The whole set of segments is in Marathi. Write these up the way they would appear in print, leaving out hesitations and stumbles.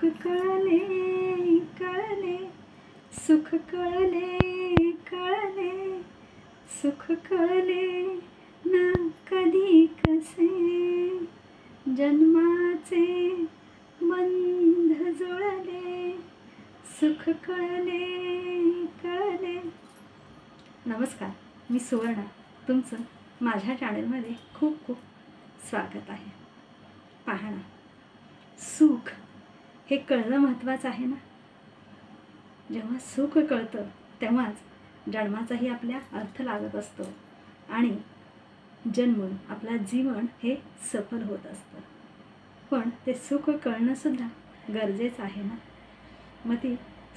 कळले कळले, सुख कळले कळले, सुख कळले ना कधी कसे, जन्माचे बंध जुळले, सुख कळले कळले. नमस्कार, मी सुवर्णा, तुमचं माझ्या चॅनलमध्ये खूप खूप स्वागत आहे. पहा ना, सुख हे कळणं महत्त्वाचं आहे ना. जेव्हा सुख कळतं तेव्हाच जन्माचाही आपल्या अर्थ लागत असतो आणि जन्म आपला जीवन हे सफल होत असतं. पण ते सुख कळणंसुद्धा गरजेचं आहे ना. मग ती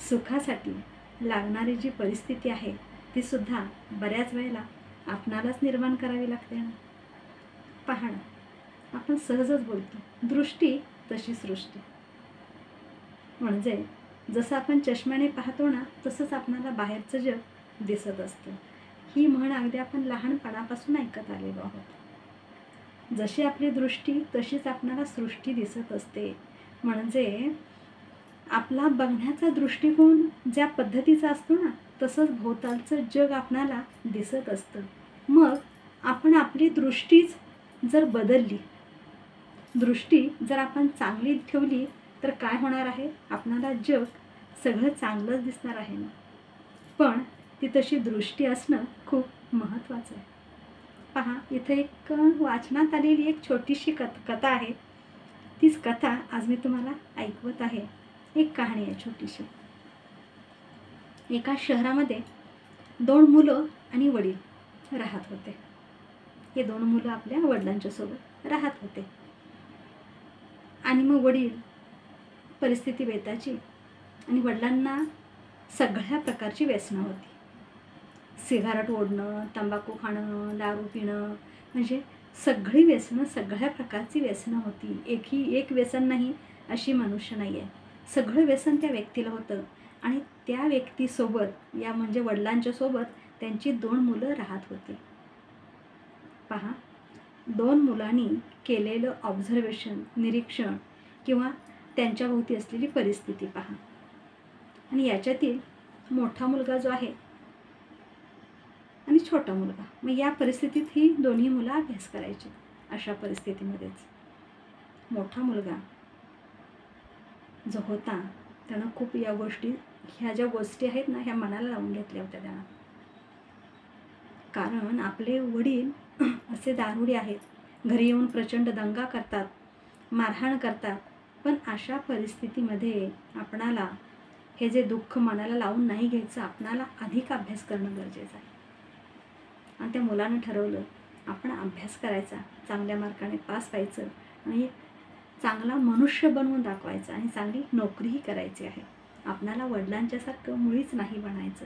सुखासाठी लागणारी जी परिस्थिती आहे ती सुद्धा बऱ्याच वेळेला आपणालाच निर्माण करावी लागते ना. पहा ना, आपण सहजच बोलतो, दृष्टी तशी सृष्टी. म्हणजे जसं आपण चष्म्याने पाहतो ना तसंच आपणाला बाहेरचं जग दिसत असतं. ही म्हण अगदी आपण लहानपणापासून ऐकत आलेलो आहोत. जशी आपली दृष्टी तशीच आपणाला सृष्टी दिसत असते. म्हणजे आपला बघण्याचा दृष्टिकोन ज्या पद्धतीचा असतो ना तसंच भोवतालचं जग आपणाला दिसत असतं. मग आपण आपली दृष्टीच जर बदलली, दृष्टी जर आपण चांगली ठेवली तर काय होणार आहे, आपणाला जग सगळं चांगलंच दिसणार आहे ना. पण ती तशी दृष्टी असणं खूप महत्त्वाचं आहे. पहा, इथे एक वाचनात आलेली एक छोटीशी कथा आहे. तीच कथा आज मी तुम्हाला ऐकवत आहे. एक कहाणी आहे छोटीशी. एका शहरामध्ये 2 मुलं आणि वडील राहत होते. हे 2 मुलं आपल्या वडिलांच्या सोबत राहत होते. आणि मग वडील परिस्थिती बेताची आणि वडिलांना सगळ्या प्रकारची व्यसनं होती. सिगारेट ओढणं, तंबाखू खाणं, दारू पिणं, म्हणजे सगळी व्यसनं, सगळ्या प्रकारची व्यसनं होती. एक व्यसन नाही अशी मनुष्य नाही आहे. सगळं व्यसन त्या व्यक्तीला होतं आणि त्या व्यक्तीसोबत, या म्हणजे वडिलांच्या सोबत त्यांची 2 मुलं राहत होती. पहा, 2 मुलांनी केलेलं ऑब्झर्वेशन, निरीक्षण किंवा त्यांच्याभोवती असलेली परिस्थिती पहा. आणि याच्यातील मोठा मुलगा जो आहे आणि छोटा मुलगा, मग या परिस्थितीत ही दोन्ही मुलं अभ्यास करायची. अशा परिस्थितीमध्येच मोठा मुलगा जो होता त्यानं खूप या गोष्टी, ह्या ज्या गोष्टी आहेत ना ह्या मनाला लावून घेतल्या होत्या त्यानं. कारण आपले वडील असे दारुडे आहेत, घरी येऊन प्रचंड दंगा करतात, मारहाण करतात. पण अशा परिस्थितीमध्ये आपणाला हे जे दुःख मनाला लावून नाही घ्यायचं, आपणाला अधिक अभ्यास करणं गरजेचं आहे. आणि त्या मुलानं ठरवलं आपण अभ्यास करायचा, चांगल्या मार्काने पास व्हायचं आणि चांगला मनुष्य बनवून दाखवायचं आणि चांगली नोकरीही करायची आहे. आपणाला वडिलांच्यासारखं मुळीच नाही बनायचं.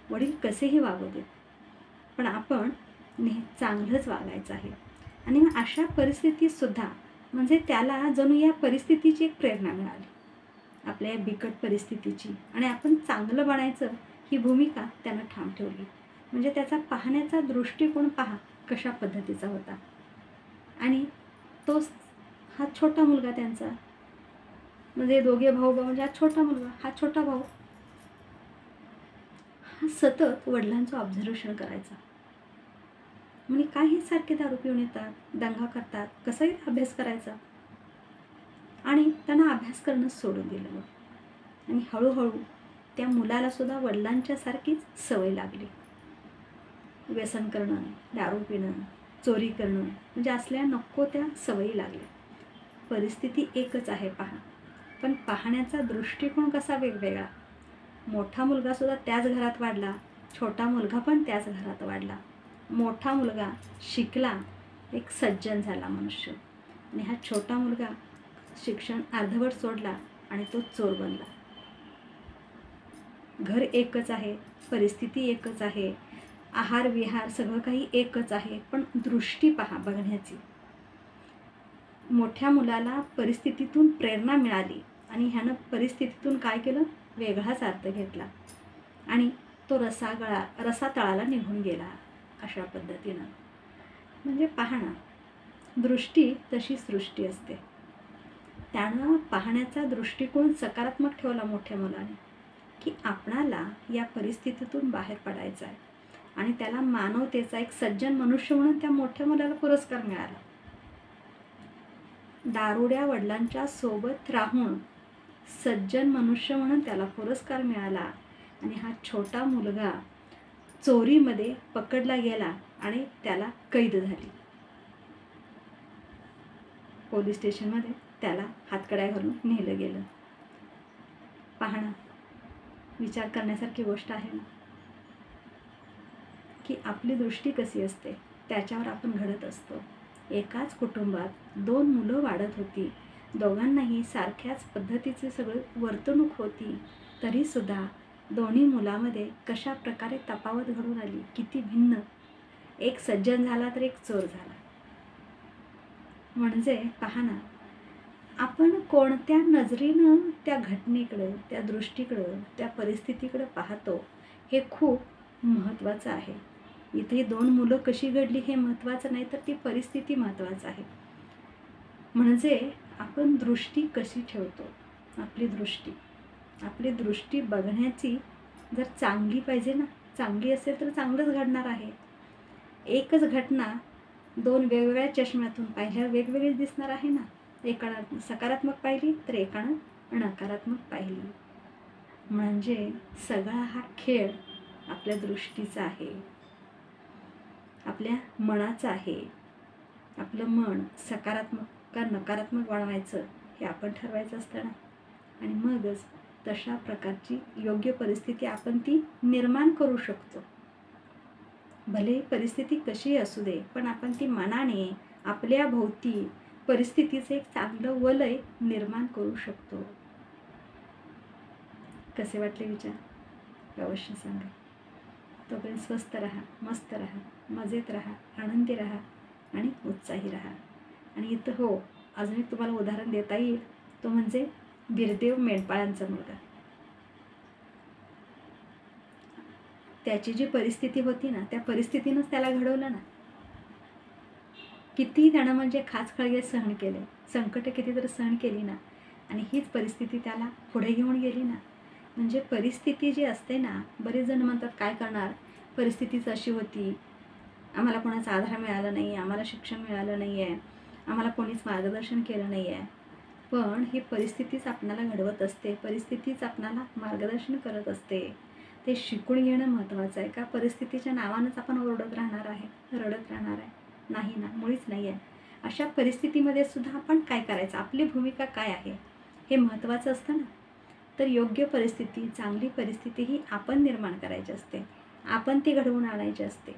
वडील कसेही वागू देत, पण आपण चांगलंच वागायचं आहे. आणि मग अशा परिस्थितीतसुद्धा म्हणजे त्याला जणू या परिस्थितीची एक प्रेरणा मिळाली, आपल्या या बिकट परिस्थितीची, आणि आपण चांगलं बनायचं ही भूमिका त्यानं ठाम ठेवली. म्हणजे त्याचा पाहण्याचा दृष्टिकोन पहा कशा पद्धतीचा होता. आणि तोच हा छोटा मुलगा त्यांचा, म्हणजे दोघे भाऊ म्हणजे हा छोटा मुलगा, हा छोटा भाऊ, हा सतत वडिलांचं ऑब्झर्वेशन करायचा. म्हणजे काय हे सारखे दारू पिऊन येतात, दंगा करतात, कसाही अभ्यास करायचा. आणि त्यांना अभ्यास करणं सोडून दिलं. आणि हळूहळू त्या मुलाला सुद्धा वडिलांच्या सारखीच सवय लागली. व्यसन करणं, दारू पिणं, चोरी करणं, म्हणजे असल्या नको त्या सवयी लागल्या. परिस्थिती एकच आहे पहा, पण पाहण्याचा दृष्टिकोन कसा वेगवेगळा. मोठा मुलगा सुद्धा त्याच घरात वाढला, छोटा मुलगा पण त्याच घरात वाढला. मोठा मुलगा शिकला, एक सज्जन झाला मनुष्य, आणि हा छोटा मुलगा शिक्षण अर्धवट सोडला आणि तो चोर बनला. घर एकच आहे, परिस्थिती एकच आहे, आहार विहार सगळं काही एकच आहे, पण दृष्टी पहा बघण्याची. मोठ्या मुलाला परिस्थितीतून प्रेरणा मिळाली आणि ह्यानं परिस्थितीतून काय केलं, वेगळाच अर्थ घेतला आणि तो रसातळाला निघून गेला. अशा पद्धतीनं म्हणजे पहा ना, दृष्टी तशी सृष्टी असते. त्यानं पाहण्याचा दृष्टिकोन सकारात्मक ठेवला मोठ्या मुलाने, की आपणाला या परिस्थितीतून बाहेर पडायचं आहे. आणि त्याला मानवतेचा एक सज्जन मनुष्य म्हणून त्या मोठ्या मुलाला पुरस्कार मिळाला. दारुड्या वडिलांच्या सोबत राहून सज्जन मनुष्य म्हणून त्याला पुरस्कार मिळाला. आणि हा छोटा मुलगा चोरीमध्ये पकडला गेला आणि त्याला कैद झाली. पोलीस स्टेशनमध्ये त्याला हातकड्या घालून नेलं गेलं. पाहणं, विचार करण्यासारखी गोष्ट आहे ना, की आपली दृष्टी कशी असते त्याच्यावर आपण घडत असतो. एकाच कुटुंबात 2 मुलं वाढत होती. दोघांनाही सारख्याच पद्धतीचे सगळं वर्तणूक होती. तरीसुद्धा दोन्ही मुलामध्ये कशा प्रकारे तफावत घडून आली, किती भिन्न. एक सज्जन झाला तर एक चोर झाला. म्हणजे पहा ना, आपण कोणत्या नजरेनं त्या घटनेकडं, त्या दृष्टीकडं, त्या परिस्थितीकडं पाहतो हे खूप महत्त्वाचं आहे. इथे 2 मुलं कशी घडली हे महत्त्वाचं नाही, तर ती परिस्थिती महत्त्वाचं आहे. म्हणजे आपण दृष्टी कशी ठेवतो. आपली दृष्टी बघण्याची जर चांगली पाहिजे ना, चांगली असेल तर चांगलंच घडणार आहे. एकच घटना 2 वेगवेगळ्या चष्म्यातून पाहिल्यावर वेगवेगळी दिसणार आहे ना. एकानं सकारात्मक पाहिली तर एकानं नकारात्मक पाहिली. म्हणजे सगळा हा खेळ आपल्या दृष्टीचा आहे, आपल्या मनाचं आहे. आपलं मन सकारात्मक का नकारात्मक बनवायचं हे आपण ठरवायचं असतं ना. आणि मगच तशा प्रकारची योग्य परिस्थिती आपण ती निर्माण करू शकतो. भले परिस्थिती कशी असू दे, पण आपण ती मनाने आपल्या भोवती परिस्थितीचं एक चांगलं वलय निर्माण करू शकतो. कसे वाटले विचार अवश्य सांगा. तोपर्यंत स्वस्थ राहा, मस्त राहा, मजेत राहा, आनंदी राहा आणि उत्साही राहा. आणि इथं हो, अजून एक तुम्हाला उदाहरण देता येईल, तो म्हणजे बिरदेव मेंढपाळांचा मुलगा. त्याची जी परिस्थिती होती ना, त्या परिस्थितीनंच त्याला घडवलं ना. किती त्यानं म्हणजे खाचखळगे सहन केले, संकट कितीतरी सहन केली ना. आणि हीच परिस्थिती त्याला पुढे घेऊन गेली ना. म्हणजे परिस्थिती जी असते ना, बरेच जण म्हणतात काय करणार, परिस्थितीच अशी होती, आम्हाला कोणाचा आधार मिळाला नाही, आम्हाला शिक्षण मिळालं नाही आहे, आम्हाला कोणीच मार्गदर्शन केलं नाही आहे. पण ही परिस्थितीच आपणाला घडवत असते, परिस्थितीच आपणाला मार्गदर्शन करत असते. ते शिकून घेणं महत्त्वाचं आहे. का परिस्थितीच्या नावानंच आपण ओरडत राहणार आहे, रडत राहणार आहे? नाही ना, मुळीच नाही आहे. अशा परिस्थितीमध्ये सुद्धा आपण काय करायचं, आपली भूमिका काय आहे हे महत्त्वाचं असतं ना. तर योग्य परिस्थिती, चांगली परिस्थिती ही आपण निर्माण करायची असते, आपण ती घडवून आणायची असते.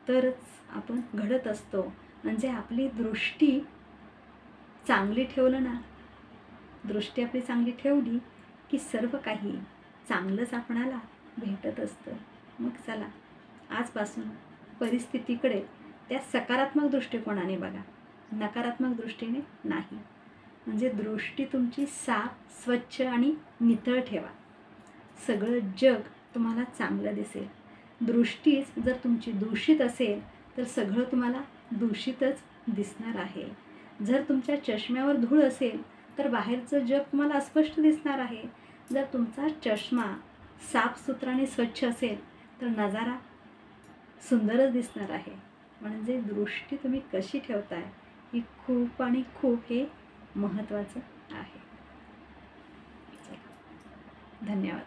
तरच आपण घडत असतो. म्हणजे आपली दृष्टी चांगली ठेवलं ना, दृष्टी आपली चांगली ठेवली की सर्व काही चांगलंच आपणाला भेटत असतं. मग चला, आजपासून परिस्थितीकडे त्या सकारात्मक दृष्टिकोनाने बघा, नकारात्मक दृष्टीने नाही. म्हणजे दृष्टी तुमची साफ, स्वच्छ आणि नितळ ठेवा. सगळं जग तुम्हाला चांगलं दिसेल. दृष्टीच जर तुमची दूषित असेल तर सगळं तुम्हाला दूषितच दिसणार आहे. जर तुमच्या चष्म्यावर धूळ असेल तर बाहेरचं जग तुम्हाला अस्पष्ट दिसणार आहे. जर तुमचा चष्मा साफसुथरा आणि स्वच्छ असेल तर नजारा सुंदरच दिसणार आहे. म्हणजे दृष्टी तुम्ही कशी ठेवताय ही खूप आणि खूप हे महत्त्वाचं आहे. धन्यवाद.